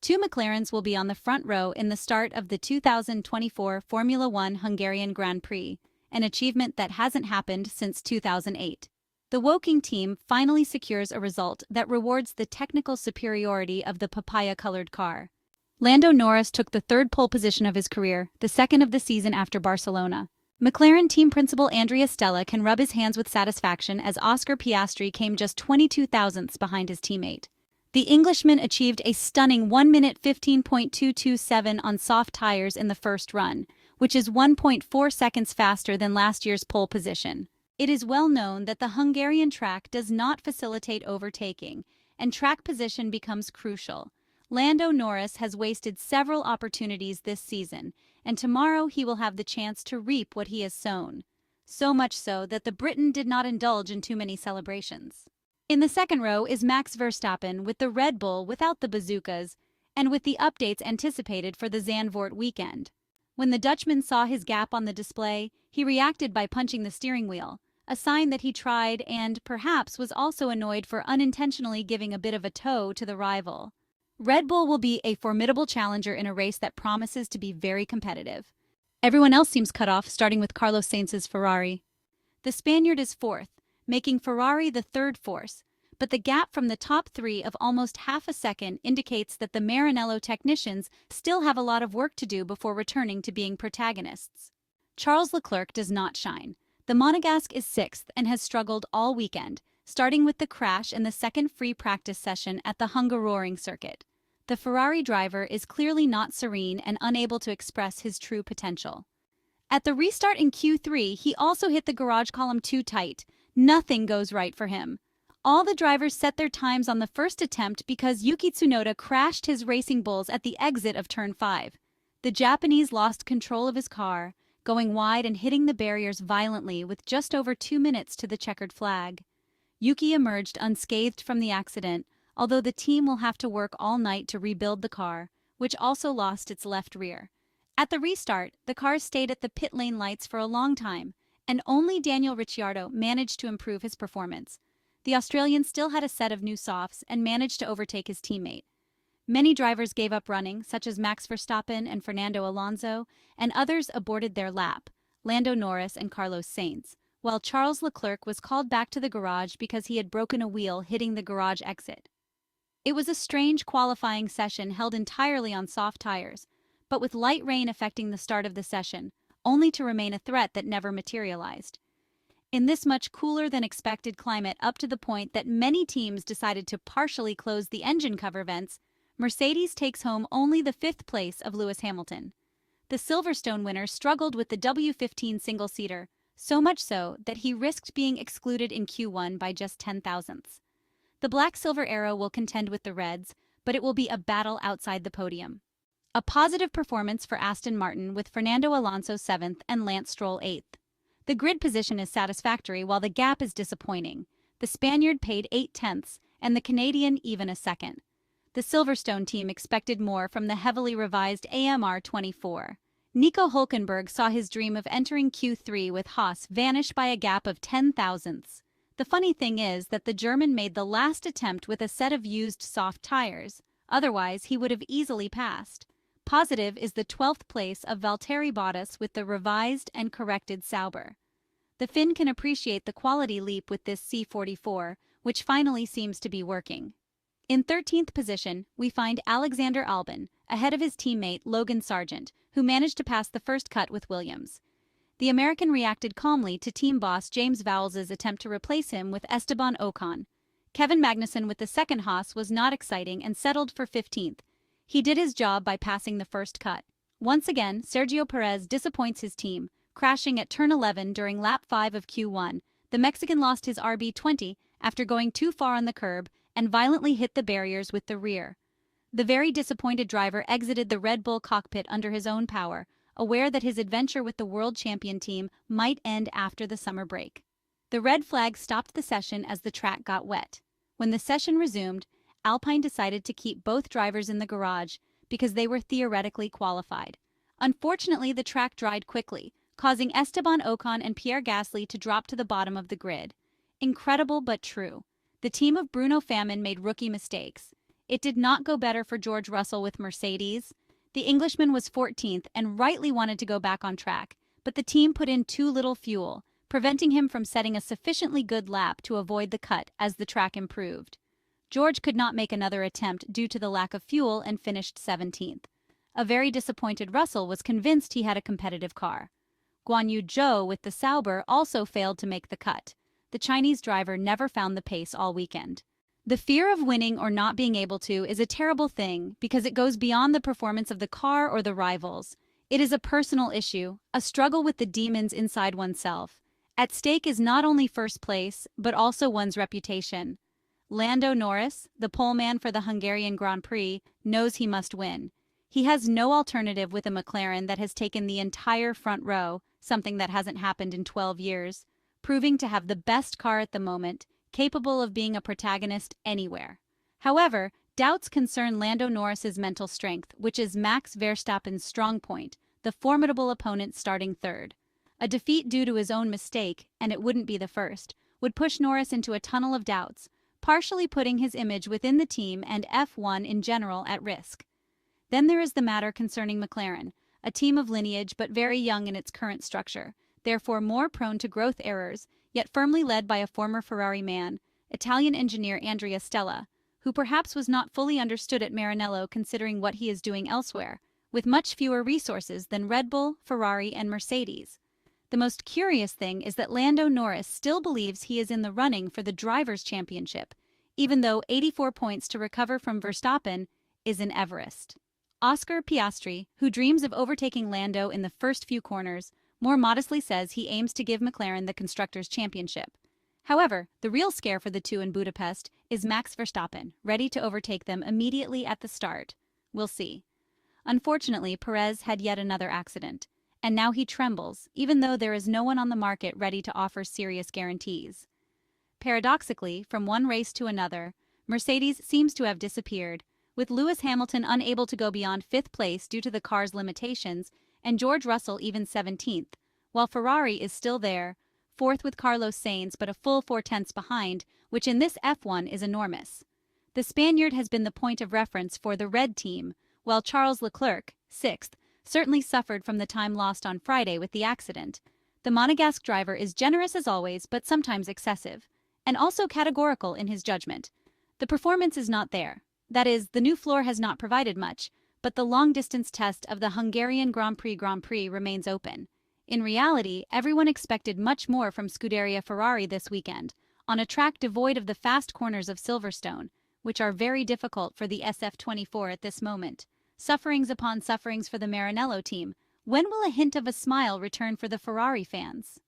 Two McLarens will be on the front row in the start of the 2024 Formula One Hungarian Grand Prix, an achievement that hasn't happened since 2008. The Woking team finally secures a result that rewards the technical superiority of the papaya-colored car. Lando Norris took the third pole position of his career, the second of the season after Barcelona. McLaren team principal Andrea Stella can rub his hands with satisfaction as Oscar Piastri came just 22 thousandths behind his teammate. The Englishman achieved a stunning 1 minute 15.227 on soft tires in the first run, which is 1.4 seconds faster than last year's pole position. It is well known that the Hungarian track does not facilitate overtaking, and track position becomes crucial. Lando Norris has wasted several opportunities this season, and tomorrow he will have the chance to reap what he has sown. So much so that the Briton did not indulge in too many celebrations. In the second row is Max Verstappen with the Red Bull without the bazookas, and with the updates anticipated for the Zandvoort weekend. When the Dutchman saw his gap on the display, he reacted by punching the steering wheel, a sign that he tried and, perhaps, was also annoyed for unintentionally giving a bit of a toe to the rival. Red Bull will be a formidable challenger in a race that promises to be very competitive. Everyone else seems cut off, starting with Carlos Sainz's Ferrari. The Spaniard is fourth, making Ferrari the third force, but the gap from the top three of almost half a second indicates that the Maranello technicians still have a lot of work to do before returning to being protagonists. Charles Leclerc does not shine. The Monegasque is sixth and has struggled all weekend, starting with the crash in the second free practice session at the Hungaroring circuit. The Ferrari driver is clearly not serene and unable to express his true potential. At the restart in Q3, he also hit the garage column too tight. Nothing goes right for him. All the drivers set their times on the first attempt because Yuki Tsunoda crashed his Racing Bulls at the exit of Turn 5. The Japanese lost control of his car, going wide and hitting the barriers violently with just over 2 minutes to the checkered flag. Yuki emerged unscathed from the accident, although the team will have to work all night to rebuild the car, which also lost its left rear. At the restart, the cars stayed at the pit lane lights for a long time, and only Daniel Ricciardo managed to improve his performance. The Australian still had a set of new softs and managed to overtake his teammate. Many drivers gave up running, such as Max Verstappen and Fernando Alonso, and others aborted their lap, Lando Norris and Carlos Sainz, while Charles Leclerc was called back to the garage because he had broken a wheel hitting the garage exit. It was a strange qualifying session held entirely on soft tires, but with light rain affecting the start of the session, only to remain a threat that never materialized. In this much cooler than expected climate, up to the point that many teams decided to partially close the engine cover vents, Mercedes takes home only the fifth place of Lewis Hamilton. The Silverstone winner struggled with the W15 single-seater, so much so that he risked being excluded in Q1 by just 10 thousandths. The black-silver arrow will contend with the Reds, but it will be a battle outside the podium. A positive performance for Aston Martin with Fernando Alonso 7th and Lance Stroll 8th. The grid position is satisfactory while the gap is disappointing. The Spaniard paid 8 tenths and the Canadian even a second. The Silverstone team expected more from the heavily revised AMR 24. Nico Hülkenberg saw his dream of entering Q3 with Haas vanish by a gap of 10 thousandths. The funny thing is that the German made the last attempt with a set of used soft tires. Otherwise, he would have easily passed. Positive is the 12th place of Valtteri Bottas with the revised and corrected Sauber. The Finn can appreciate the quality leap with this C44, which finally seems to be working. In 13th position, we find Alexander Albon, ahead of his teammate Logan Sargent, who managed to pass the first cut with Williams. The American reacted calmly to team boss James Vowles' attempt to replace him with Esteban Ocon. Kevin Magnussen with the second Haas was not exciting and settled for 15th. He did his job by passing the first cut. Once again, Sergio Perez disappoints his team, crashing at turn 11 during lap 5 of Q1. The Mexican lost his RB20 after going too far on the curb and violently hit the barriers with the rear. The very disappointed driver exited the Red Bull cockpit under his own power, aware that his adventure with the world champion team might end after the summer break. The red flag stopped the session as the track got wet. When the session resumed, Alpine decided to keep both drivers in the garage because they were theoretically qualified. Unfortunately, the track dried quickly, causing Esteban Ocon and Pierre Gasly to drop to the bottom of the grid. Incredible but true. The team of Bruno Famin made rookie mistakes. It did not go better for George Russell with Mercedes. The Englishman was 14th and rightly wanted to go back on track, but the team put in too little fuel, preventing him from setting a sufficiently good lap to avoid the cut as the track improved. George could not make another attempt due to the lack of fuel and finished 17th. A very disappointed Russell was convinced he had a competitive car. Guan Yu Zhou with the Sauber also failed to make the cut. The Chinese driver never found the pace all weekend. The fear of winning or not being able to is a terrible thing because it goes beyond the performance of the car or the rivals. It is a personal issue, a struggle with the demons inside oneself. At stake is not only first place, but also one's reputation. Lando Norris, the poleman for the Hungarian Grand Prix, knows he must win. He has no alternative with a McLaren that has taken the entire front row, something that hasn't happened in 12 years, proving to have the best car at the moment, capable of being a protagonist anywhere. However, doubts concern Lando Norris's mental strength, which is Max Verstappen's strong point, the formidable opponent starting third. A defeat due to his own mistake, and it wouldn't be the first, would push Norris into a tunnel of doubts, partially putting his image within the team and F1 in general at risk. Then there is the matter concerning McLaren, a team of lineage but very young in its current structure, therefore more prone to growth errors, yet firmly led by a former Ferrari man, Italian engineer Andrea Stella, who perhaps was not fully understood at Maranello considering what he is doing elsewhere, with much fewer resources than Red Bull, Ferrari, and Mercedes. The most curious thing is that Lando Norris still believes he is in the running for the Drivers' Championship, even though 84 points to recover from Verstappen is in Everest. Oscar Piastri, who dreams of overtaking Lando in the first few corners, more modestly says he aims to give McLaren the Constructors' Championship. However, the real scare for the two in Budapest is Max Verstappen, ready to overtake them immediately at the start. We'll see. Unfortunately, Perez had yet another accident, and now he trembles, even though there is no one on the market ready to offer serious guarantees. Paradoxically, from one race to another, Mercedes seems to have disappeared, with Lewis Hamilton unable to go beyond 5th place due to the car's limitations, and George Russell even 17th, while Ferrari is still there, 4th with Carlos Sainz but a full 4/10 behind, which in this F1 is enormous. The Spaniard has been the point of reference for the red team, while Charles Leclerc, 6th, certainly suffered from the time lost on Friday with the accident. The Monegasque driver is generous as always, but sometimes excessive, and also categorical in his judgment. The performance is not there. That is, the new floor has not provided much, but the long-distance test of the Hungarian Grand Prix remains open. In reality, everyone expected much more from Scuderia Ferrari this weekend, on a track devoid of the fast corners of Silverstone, which are very difficult for the SF24 at this moment. Sufferings upon sufferings for the Maranello team. When will a hint of a smile return for the Ferrari fans?